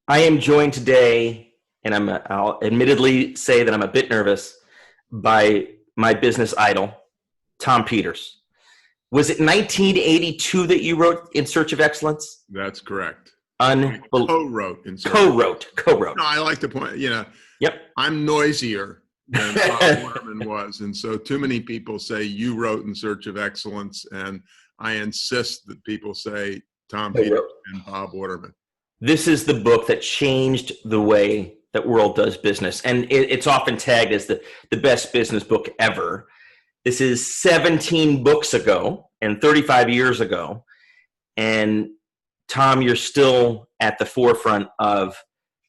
I am joined today, and I'll admittedly say that I'm a bit nervous, by my business idol, Tom Peters. Was it 1982 that you wrote In Search of Excellence? That's correct. Co-wrote. In Co-wrote. No, I like to point, Yep. I'm noisier than Bob Waterman was. And so too many people say you wrote In Search of Excellence. And I insist that people say Tom Peters and Bob Waterman. This is the book that changed the way that world does business. And it's often tagged as the best business book ever. This is 17 books ago and 35 years ago. And Tom, you're still at the forefront of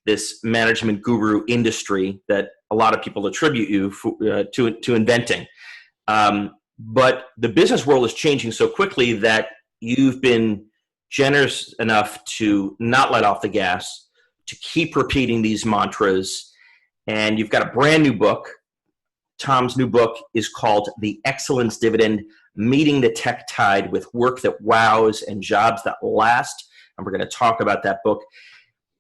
this management guru industry that a lot of people attribute you to inventing. But the business world is changing so quickly that you've been generous enough to not let off the gas, to keep repeating these mantras. And you've got a brand new book. Tom's new book is called The Excellence Dividend, Meeting the Tech Tide with Work That Wows and Jobs That Last. And we're going to talk about that book.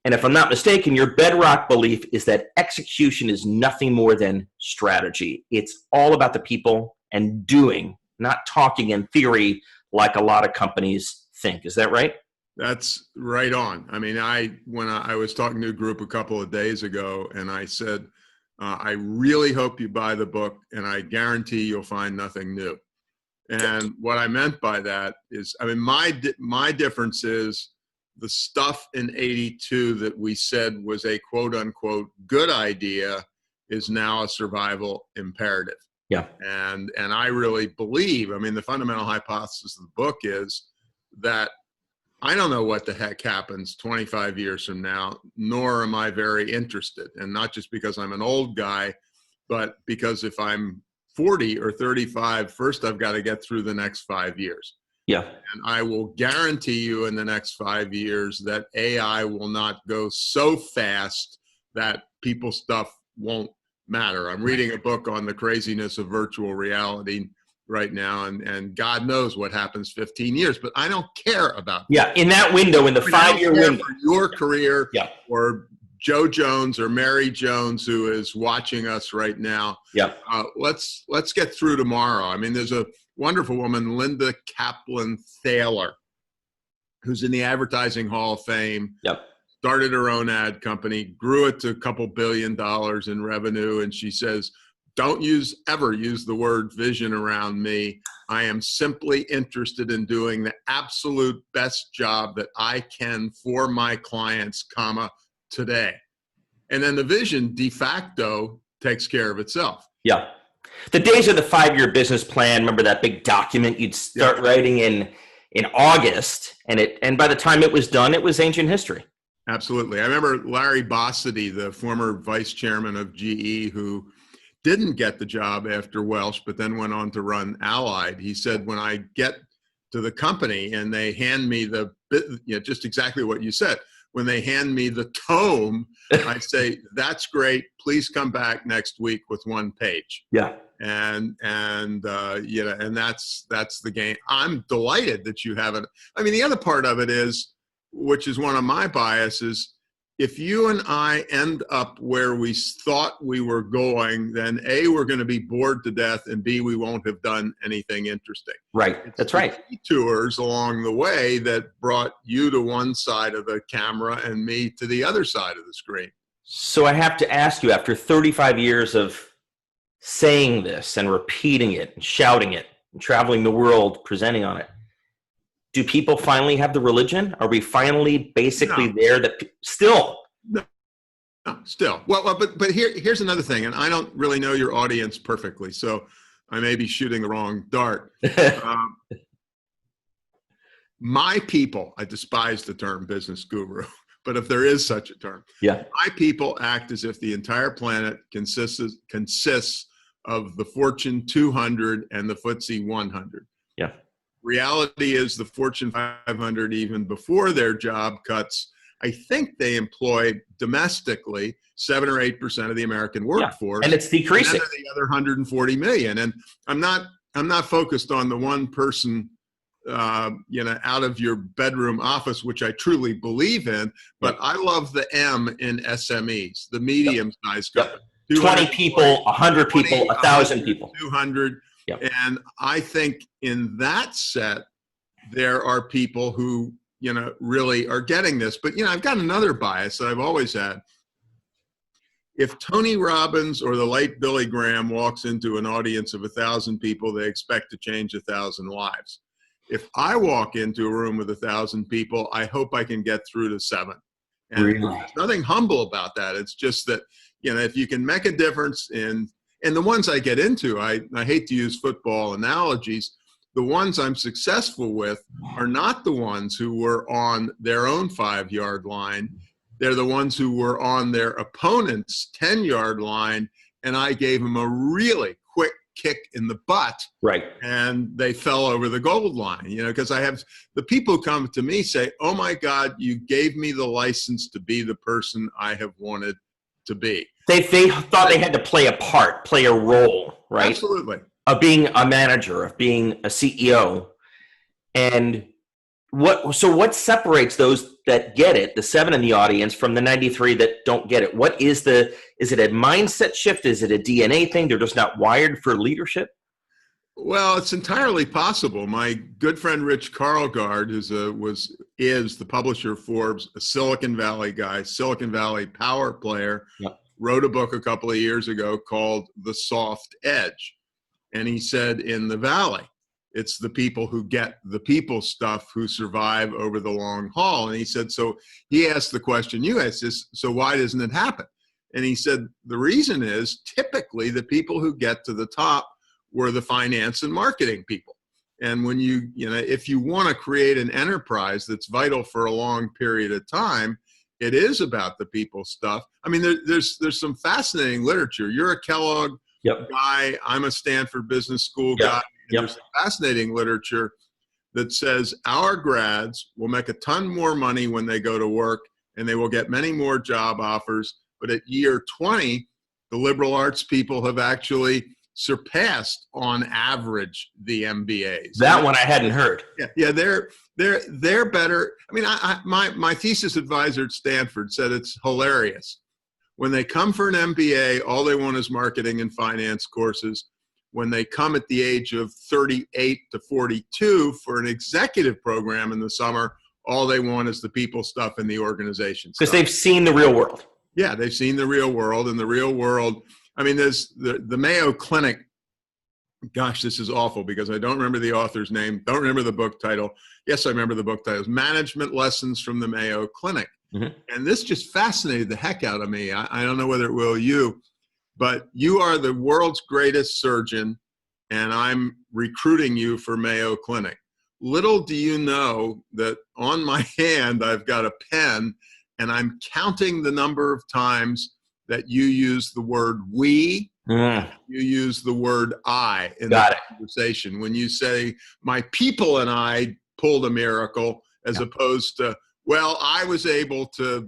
And if I'm not mistaken, your bedrock belief is that execution is nothing more than strategy. It's all about the people and doing, not talking in theory like a lot of companies think. Is that right? That's right on. I mean, when I was talking to a group a couple of days ago, and I said, I really hope you buy the book, and I guarantee you'll find nothing new. And what I meant by that is, I mean, my difference is the stuff in 82 that we said was a quote unquote good idea is now a survival imperative. Yeah. And I really believe, I mean, the fundamental hypothesis of the book is that I don't know what the heck happens 25 years from now, nor am I very interested. And not just because I'm an old guy, but because if I'm 40 or 35, first I've got to get through the next 5 years. Yeah. And I will guarantee you in the next 5 years that AI will not go so fast that people's stuff won't matter. I'm reading a book on the craziness of virtual reality right now, and God knows what happens 15 years, but I don't care about that. Yeah, in that window, in the 5-year window. For your career, or Joe Jones or Mary Jones, who is watching us right now. Yeah. Let's get through tomorrow. I mean, there's a wonderful woman, Linda Kaplan Thaler, who's in the Advertising Hall of Fame. Yep. Started her own ad company, grew it to a couple $2 billion in revenue, and she says, don't ever use the word vision around me. I am simply interested in doing the absolute best job that I can for my clients, today. And then the vision de facto takes care of itself. Yeah. The days of the 5-year business plan, remember that big document you'd start writing in August, and by the time it was done, it was ancient history. Absolutely. I remember Larry Bossidy, the former vice chairman of GE, who didn't get the job after Welsh, but then went on to run Allied. He said, when I get to the company and they hand me just exactly what you said, when they hand me the tome, I say, that's great. Please come back next week with 1 page. Yeah. And that's the game. I'm delighted that you have it. I mean, the other part of it is, which is one of my biases, if you and I end up where we thought we were going, then A, we're going to be bored to death, and B, we won't have done anything interesting. Right. That's right. Detours along the way that brought you to one side of the camera and me to the other side of the screen. So I have to ask you, after 35 years of saying this and repeating it and shouting it and traveling the world presenting on it, do people finally have the religion? Are we finally basically there that still? No, still. Well, but here's another thing, and I don't really know your audience perfectly, so I may be shooting the wrong dart. My people, I despise the term business guru, but if there is such a term, my people act as if the entire planet consists of the Fortune 200 and the FTSE 100. Yeah. Reality is the Fortune 500, even before their job cuts, I think they employ domestically 7 or 8% of the American workforce, and it's decreasing. And the other 140 million. And I'm not focused on the one person out of your bedroom office, which I truly believe in. But I love the M in SMEs, the medium-sized company. 20 people, 100 people, 1,000 people. 200. Yep. And I think in that set, there are people who, really are getting this. But, I've got another bias that I've always had. If Tony Robbins or the late Billy Graham walks into an audience of 1,000 people, they expect to change 1,000 lives. If I walk into a room with 1,000 people, I hope I can get through to 7. And there's nothing humble about that. It's just that, if you can make a difference in the ones I get into, I hate to use football analogies, the ones I'm successful with are not the ones who were on their own 5-yard line. They're the ones who were on their opponent's 10-yard line, and I gave them a really quick kick in the butt. Right. And they fell over the goal line, because I have the people who come to me say, oh my God, you gave me the license to be the person I have wanted to be. They thought they had to play a part, play a role, right? Absolutely. Of being a manager, of being a CEO. And what separates those that get it, the 7 in the audience, from the 93 that don't get it? Is it a mindset shift? Is it a DNA thing? They're just not wired for leadership? Well, it's entirely possible. My good friend Rich Karlgaard, is the publisher of Forbes, a Silicon Valley guy, Silicon Valley power player, wrote a book a couple of years ago called The Soft Edge. And he said in the Valley, it's the people who get the people stuff who survive over the long haul. And he said, so he asked the question you asked, so why doesn't it happen? And he said, the reason is typically the people who get to the top were the finance and marketing people. And when if you want to create an enterprise that's vital for a long period of time, it is about the people stuff. I mean, there's some fascinating literature. You're a Kellogg guy. I'm a Stanford Business School guy. There's fascinating literature that says our grads will make a ton more money when they go to work, and they will get many more job offers. But at year 20, the liberal arts people have actually surpassed on average the MBAs. That one I hadn't heard. Yeah, they're better. I mean, my thesis advisor at Stanford said it's hilarious. When they come for an MBA, all they want is marketing and finance courses. When they come at the age of 38 to 42 for an executive program in the summer, all they want is the people stuff and the organization stuff. Because they've seen the real world. Yeah, they've seen the real world. And the real world, I mean, there's the Mayo Clinic. Gosh, this is awful because I don't remember the author's name. Don't remember the book title. Yes, I remember the book title. It's Management Lessons from the Mayo Clinic. Mm-hmm. And this just fascinated the heck out of me. I don't know whether it will you. But you are the world's greatest surgeon, and I'm recruiting you for Mayo Clinic. Little do you know that on my hand, I've got a pen, and I'm counting the number of times that you use the word we, you use the word I in the conversation. When you say, my people and I pulled a miracle, as opposed to, well, I was able to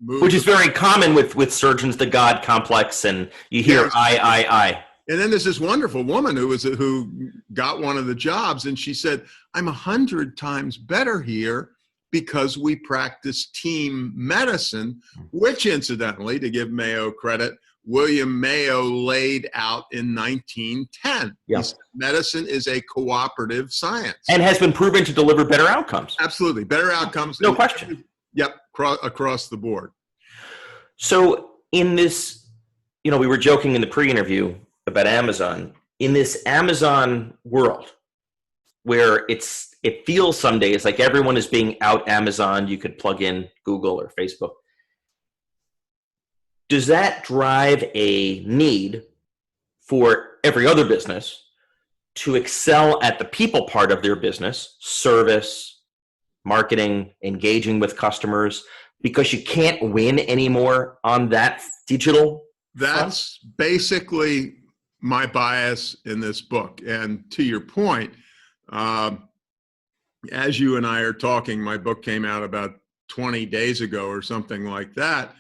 move. Which is very common with surgeons, the God complex, and you hear I. And then there's this wonderful woman who got one of the jobs, and she said, I'm 100 times better here because we practice team medicine, which incidentally, to give Mayo credit, William Mayo laid out in 1910. Yeah. He said, medicine is a cooperative science. And has been proven to deliver better outcomes. Absolutely. Better outcomes. No question. Yep. Across the board. So in this, we were joking in the pre-interview about Amazon. In this Amazon world where it feels some days like everyone is being out Amazon, you could plug in Google or Facebook. Does that drive a need for every other business to excel at the people part of their business, service, marketing, engaging with customers, because you can't win anymore on that digital That's basically my bias in this book. And to your point, as you and I are talking, my book came out about 20 days ago or something like that.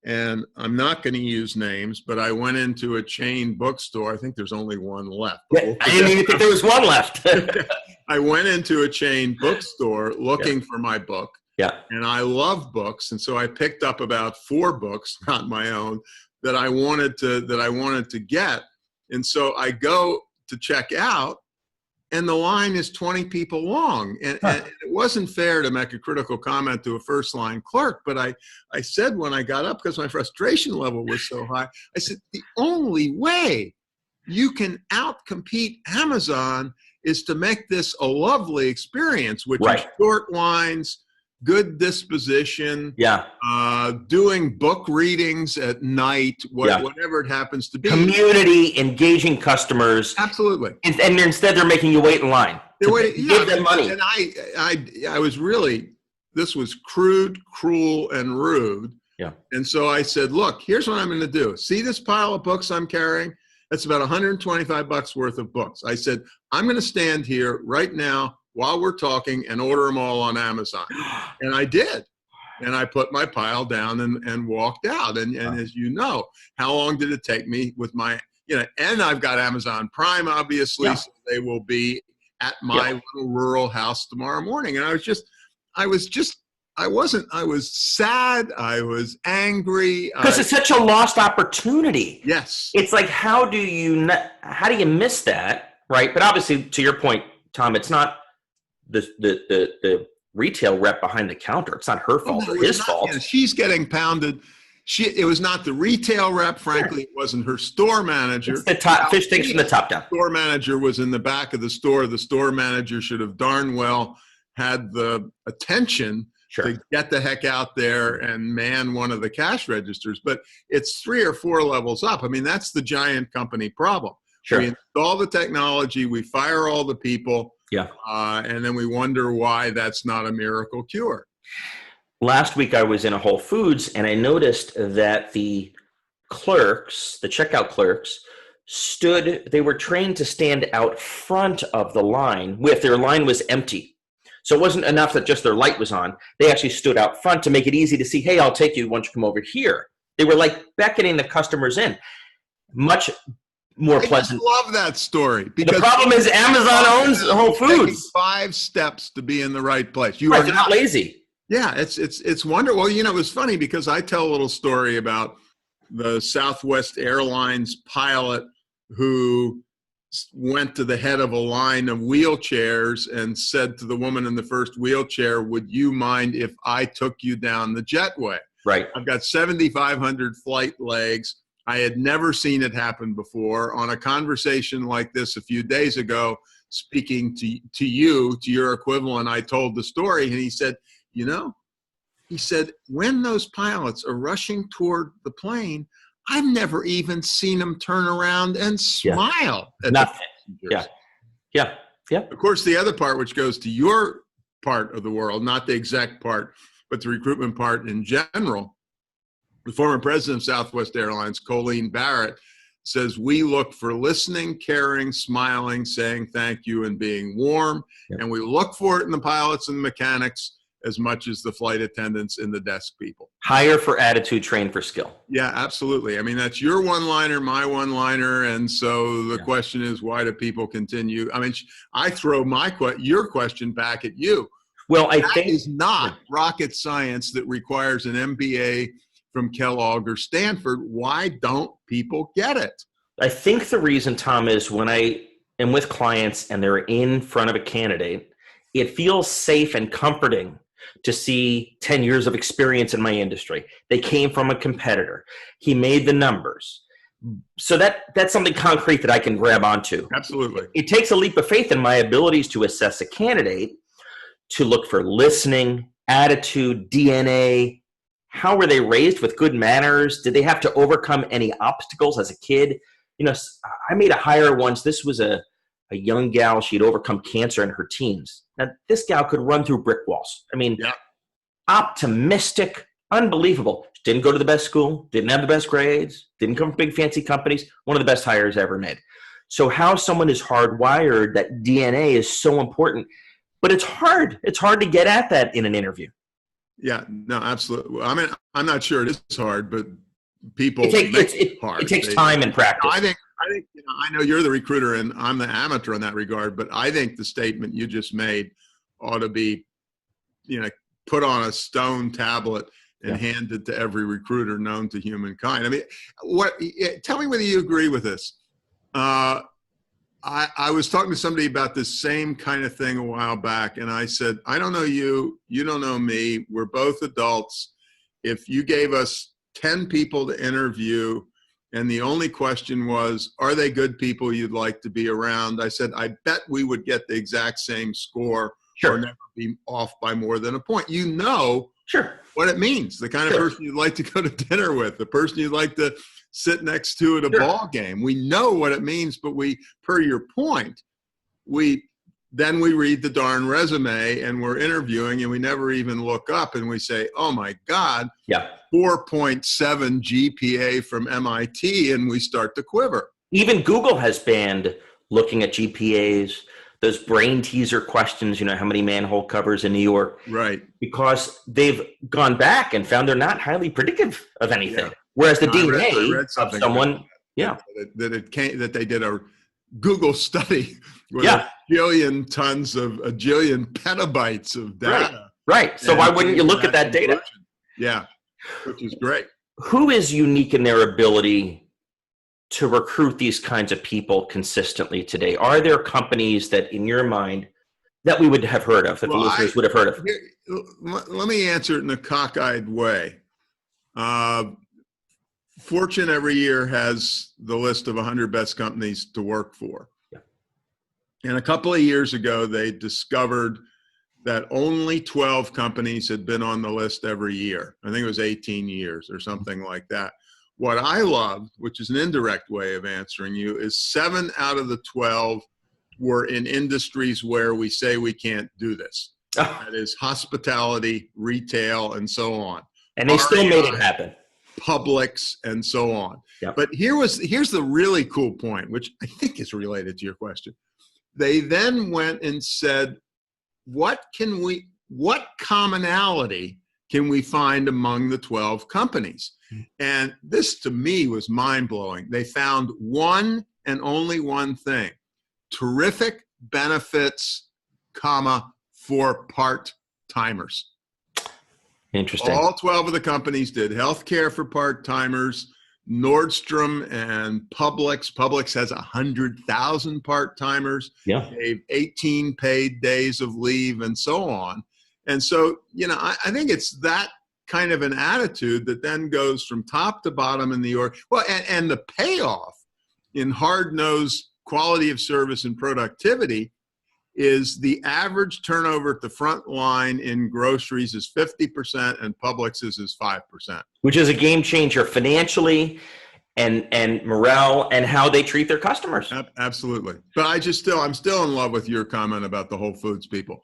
And I'm not going to use names, but I went into a chain bookstore. I think there's only one left. I didn't even think there was one left. I went into a chain bookstore looking for my book. Yeah. And I love books. And so I picked up about 4 books, not my own, that I wanted to get. And so I go to check out, and the line is 20 people long. And it wasn't fair to make a critical comment to a first line clerk, but I said when I got up, because my frustration level was so high, I said, the only way you can outcompete Amazon is to make this a lovely experience, which is short lines, good disposition, doing book readings at night, whatever it happens to be. Community, engaging customers. Absolutely. And instead they're making you wait in line. Give them money. And I was really, this was crude, cruel, and rude. Yeah. And so I said, look, here's what I'm going to do. See this pile of books I'm carrying? That's about $125 worth of books. I said, I'm going to stand here right now while we're talking and order them all on Amazon. And I did. And I put my pile down and walked out. And as you know, how long did it take me with my, and I've got Amazon Prime, obviously, so they will be at my little rural house tomorrow morning. And I was sad. I was angry. Because it's such a lost opportunity. Yes. It's like, how do you miss that? Right. But obviously, to your point, Tom, it's not the retail rep behind the counter. It's not her fault or his fault. Yeah, she's getting pounded. It was not the retail rep, frankly. It wasn't her store manager. It's the top fish takes from the top down. Store manager was in the back of the store. The store manager should have darn well had the attention to get the heck out there and man one of the cash registers. But it's 3 or 4 levels up. I mean, that's the giant company problem. Sure. We install the technology, we fire all the people, and then we wonder why that's not a miracle cure. Last week I was in a Whole Foods and I noticed that the clerks, the checkout clerks, they were trained to stand out front of the line if their line was empty. So it wasn't enough that just their light was on. They actually stood out front to make it easy to see, hey, I'll take you once you come over here. They were like beckoning the customers in. Much more pleasant. I love that story. Because the problem is Amazon owns Whole Foods. 5 steps to be in the right place. They're not lazy. Yeah, it's wonderful. Well, it was funny because I tell a little story about the Southwest Airlines pilot who went to the head of a line of wheelchairs and said to the woman in the first wheelchair, would you mind if I took you down the jetway? Right. I've got 7,500 flight legs. I had never seen it happen before. On a conversation like this a few days ago, speaking to your equivalent, I told the story, and he said, when those pilots are rushing toward the plane, I've never even seen them turn around and smile at the passengers. Yeah. Of course, the other part, which goes to your part of the world, not the exec part, but the recruitment part in general, the former president of Southwest Airlines, Colleen Barrett, says we look for listening, caring, smiling, saying thank you, and being warm. Yep. And we look for it in the pilots and the mechanics as much as the flight attendants and the desk people. Hire for attitude, train for skill. Yeah, absolutely. I mean, that's your one-liner, my one-liner. And so the question is, why do people continue? I mean, I throw your question back at you. Well, I think that is not rocket science that requires an MBA from Kellogg or Stanford. Why don't people get it? I think the reason, Tom, is when I am with clients and they're in front of a candidate, it feels safe and comforting to see 10 years of experience in my industry. They came from a competitor. He made the numbers. So that's something concrete that I can grab onto. Absolutely. It takes a leap of faith in my abilities to assess a candidate, to look for listening, attitude, DNA. How were they raised with good manners? Did they have to overcome any obstacles as a kid? I made a hire once. This was a young gal. She had overcome cancer in her teens. Now, this gal could run through brick walls. I mean, optimistic, unbelievable. She didn't go to the best school, didn't have the best grades, didn't come from big fancy companies. One of the best hires ever made. So how someone is hardwired, that DNA is so important. But it's hard. It's hard to get at that in an interview. Yeah, no, absolutely. I'm not sure it is hard, but people it takes time and practice. I think, I know you're the recruiter and I'm the amateur in that regard, but I think the statement you just made ought to be, put on a stone tablet and handed to every recruiter known to humankind. I mean, tell me whether you agree with this. I was talking to somebody about this same kind of thing a while back, and I said, I don't know you, you don't know me, we're both adults. If you gave us 10 people to interview, and the only question was, are they good people you'd like to be around? I said, I bet we would get the exact same score or never be off by more than a point. What it means, the kind of person you'd like to go to dinner with, the person you'd like to sit next to at a ball game. We know what it means, but per your point, then we read the darn resume and we're interviewing and we never even look up and we say, oh my God, 4.7 GPA from MIT, and we start to quiver. Even Google has banned looking at GPAs, those brain teaser questions, how many manhole covers in New York. Right. Because they've gone back and found they're not highly predictive of anything. Whereas the DNA of someone, that they did a Google study with a jillion petabytes of data. Right. So why wouldn't you look at that data? Yeah, which is great. Who is unique in their ability to recruit these kinds of people consistently today? Are there companies that, in your mind, that we would have heard of, that the listeners would have heard of? Let me answer it in a cockeyed way. Fortune every year has the list of 100 best companies to work for. And a couple of years ago, they discovered that only 12 companies had been on the list every year. I think it was 18 years or something like that. What I loved, which is an indirect way of answering you, is 7 out of the 12 were in industries where we say we can't do this. That is hospitality, retail, and so on. And they still made it happen. Publix, and so on. But here's the really cool point, which I think is related to your question. They then went and said, what commonality can we find among the 12 companies? And this to me was mind-blowing. They found one and only one thing: terrific benefits, for part-timers. Interesting. All 12 of the companies did healthcare for part-timers. Nordstrom and Publix has 100,000 part-timers. Gave 18 paid days of leave and so on. And so, I think it's that kind of an attitude that then goes from top to bottom in the org. Well, and the payoff in hard-nosed quality of service and productivity is the average turnover at the front line in groceries is 50% and Publix's is 5%. Which is a game changer financially and morale and how they treat their customers. Absolutely. But I'm still in love with your comment about the Whole Foods people.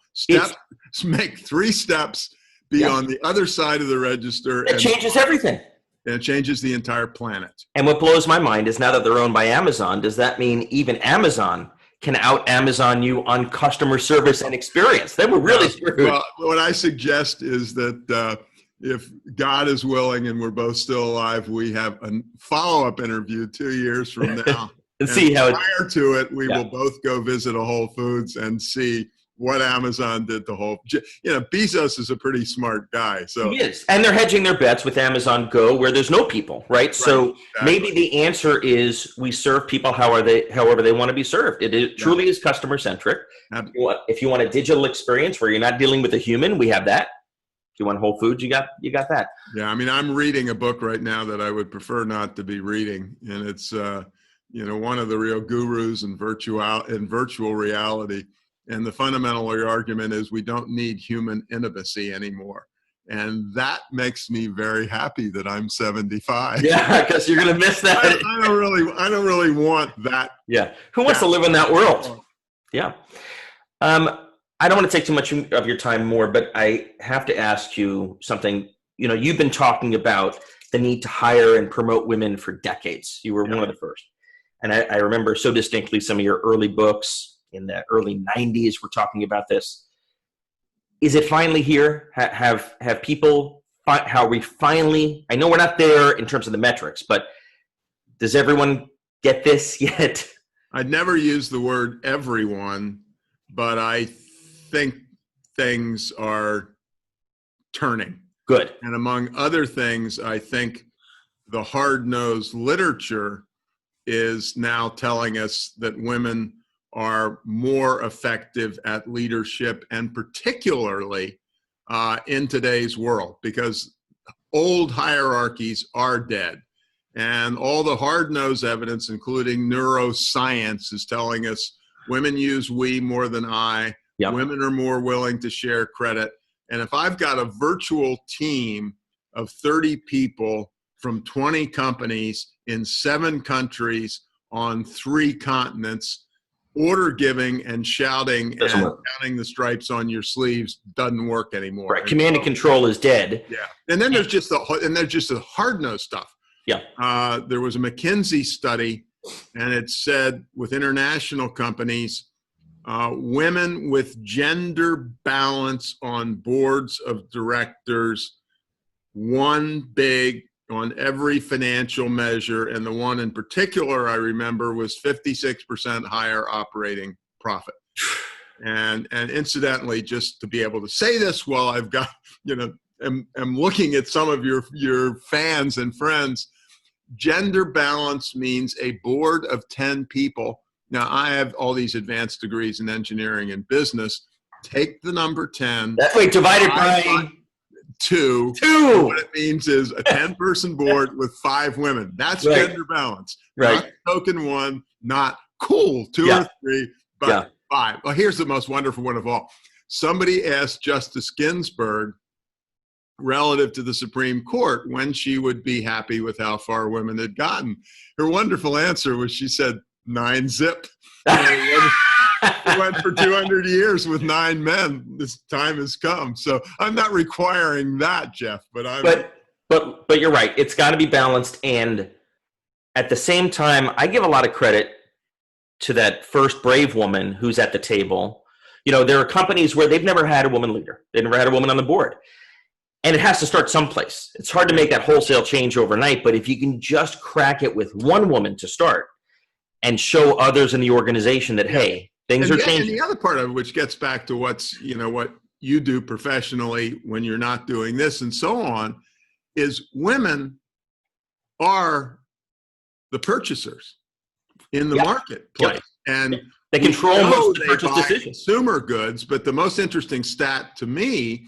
Make 3 steps, be on the other side of the register. It changes everything. And it changes the entire planet. And what blows my mind is now that they're owned by Amazon, does that mean even Amazon can out-Amazon you on customer service and experience? They were really screwed. Well, what I suggest is that if God is willing and we're both still alive, we have a follow-up interview 2 years from now. and see how prior to it, we will both go visit a Whole Foods and see what Amazon did to Whole. Bezos is a pretty smart guy. So he is. And they're hedging their bets with Amazon Go where there's no people, right? So maybe the answer is we serve people however they want to be served. It truly is customer centric. If you want a digital experience where you're not dealing with a human, we have that. If you want Whole Foods, you got that. Yeah, I mean, I'm reading a book right now that I would prefer not to be reading, and it's one of the real gurus in virtual reality. And the fundamental argument is we don't need human intimacy anymore. And that makes me very happy that I'm 75. Yeah, because you're going to miss that. I don't really want that. Yeah. Who wants to live in that world? Yeah. I don't want to take too much of your time more, but I have to ask you something. You've been talking about the need to hire and promote women for decades. You were one of the first. And I remember so distinctly some of your early books in the early 90s were talking about this. Is it finally here? Have people, how we finally, I know we're not there in terms of the metrics, but does everyone get this yet? I'd never use the word everyone, but I think things are turning. Good. And among other things, I think the hard-nosed literature is now telling us that women are more effective at leadership, and particularly in today's world, because old hierarchies are dead. And all the hard-nosed evidence, including neuroscience, is telling us women use we more than I. Yep. Women are more willing to share credit. And if I've got a virtual team of 30 people from 20 companies in 7 countries on 3 continents, order giving and shouting and counting the stripes on your sleeves doesn't work anymore. Right. Command and control is dead. Yeah. And then there's just the hard-nosed stuff. Yeah. There was a McKinsey study, and it said with international companies, women with gender balance on boards of directors won big on every financial measure, and the one in particular I remember was 56% higher operating profit. And incidentally, just to be able to say this while I've got, am looking at some of your fans and friends, gender balance means a board of 10 people. Now, I have all these advanced degrees in engineering and business. Take the number 10. Wait, divided by 2. 2. What it means is a 10-person board with 5 women. That's right. Gender balance. Right. Not token 1, not cool 2 or 3, but 5. Well, here's the most wonderful one of all. Somebody asked Justice Ginsburg, relative to the Supreme Court, when she would be happy with how far women had gotten. Her wonderful answer was, she said, 9 zip. It went for 200 years with 9 men. This time has come. So I'm not requiring that, Jeff, but but you're right. It's got to be balanced. And at the same time, I give a lot of credit to that first brave woman who's at the table. There are companies where they've never had a woman leader. They've never had a woman on the board. And it has to start someplace. It's hard to make that wholesale change overnight, but if you can just crack it with one woman to start and show others in the organization that, hey, things are changing. And the other part of it, which gets back to what you do professionally when you're not doing this and so on, is women are the purchasers in the marketplace. And they control most of the purchase decisions. Consumer goods, but the most interesting stat to me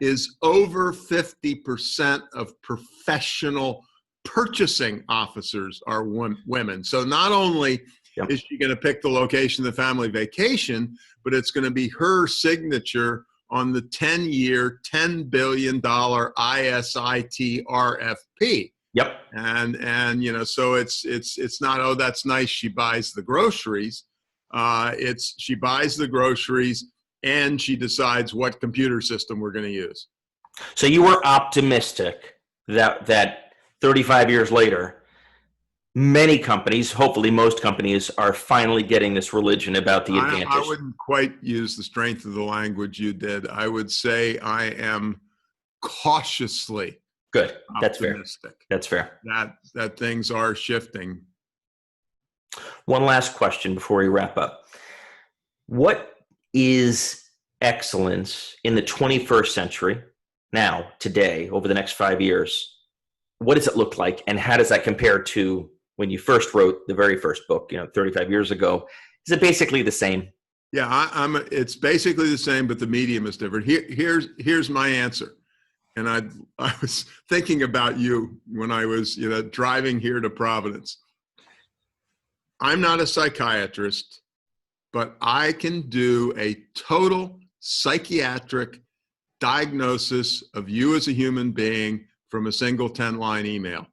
is over 50% of professional purchasing officers are women. So not only is she going to pick the location of the family vacation, but it's going to be her signature on the 10-year, $10 billion ISIT RFP. Yep. And so it's not, oh, that's nice, she buys the groceries. It's she buys the groceries and she decides what computer system we're going to use. So you were optimistic that 35 years later, many companies, hopefully most companies, are finally getting this religion about the advantage. I wouldn't quite use the strength of the language you did. I would say I am cautiously good. That's optimistic. Fair. That's fair. That things are shifting. One last question before we wrap up. What is excellence in the 21st century, now, today, over the next 5 years? What does it look like, and how does that compare to when you first wrote the very first book, 35 years ago? Is it basically the same? Yeah, it's basically the same, but the medium is different. Here's my answer. And I was thinking about you when I was driving here to Providence. I'm not a psychiatrist, but I can do a total psychiatric diagnosis of you as a human being from a single 10-line email.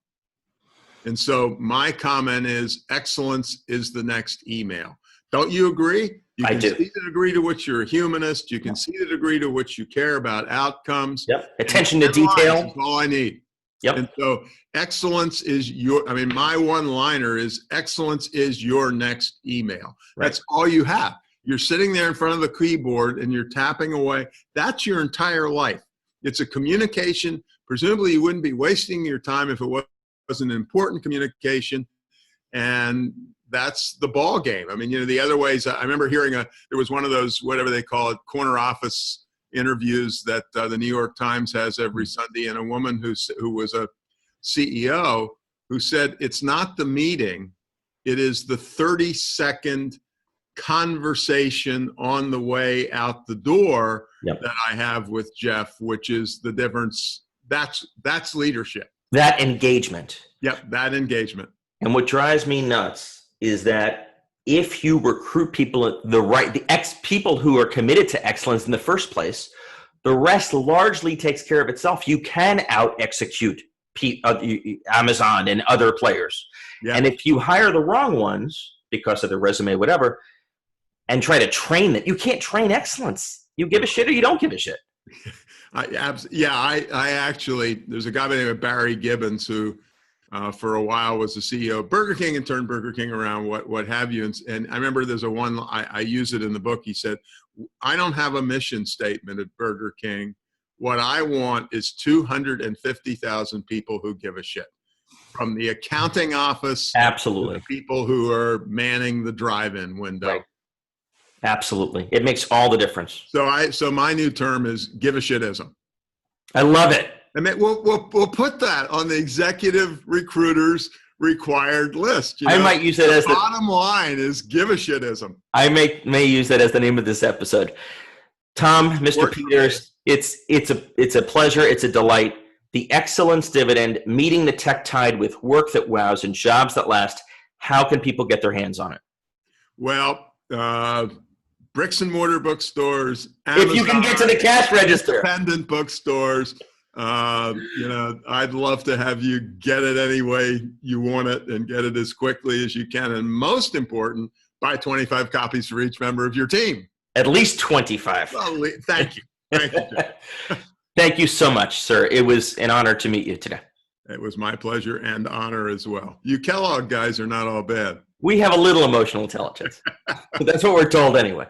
And so my comment is, excellence is the next email. Don't you agree? You can see the degree to which you're a humanist. You can see the degree to which you care about outcomes. Yep. Attention to detail. That's all I need. Yep. And so excellence is my one-liner is, excellence is your next email. Right. That's all you have. You're sitting there in front of the keyboard and you're tapping away. That's your entire life. It's a communication. Presumably you wouldn't be wasting your time if it wasn't an important communication. And that's the ball game. I mean, the other ways, I remember hearing there was one of those, whatever they call it, corner office interviews that the New York Times has every Sunday. And a woman who was a CEO who said, it's not the meeting, it is the 30-second conversation on the way out the door that I have with Jeff, which is the difference. That's leadership. That engagement. Yep, that engagement. And what drives me nuts is that if you recruit people, people who are committed to excellence in the first place, the rest largely takes care of itself. You can out-execute Amazon and other players. Yeah. And if you hire the wrong ones because of their resume, whatever, and try to train them, you can't train excellence. You give a shit or you don't give a shit. I actually, there's a guy by the name of Barry Gibbons who for a while was the CEO of Burger King and turned Burger King around, what have you. And I remember there's I use it in the book. He said, I don't have a mission statement at Burger King. What I want is 250,000 people who give a shit. From the accounting office, absolutely, to the people who are manning the drive-in window. Right. Absolutely. It makes all the difference. So my new term is give a shitism. I love it. And we'll put that on the executive recruiters required list. I might use that as the bottom line is give a shitism. I may use that as the name of this episode. Tom, Mr. Peters, it's a pleasure. It's a delight. The excellence dividend, meeting the tech tide with work that wows and jobs that last. How can people get their hands on it? Well, bricks and mortar bookstores, Amazon, if you can get to the cash register, independent bookstores. I'd love to have you get it any way you want it and get it as quickly as you can. And most important, buy 25 copies for each member of your team. At least 25. Well, thank you. Thank you, Jim. Thank you so much, sir. It was an honor to meet you today. It was my pleasure and honor as well. You Kellogg guys are not all bad. We have a little emotional intelligence. That's what we're told anyway.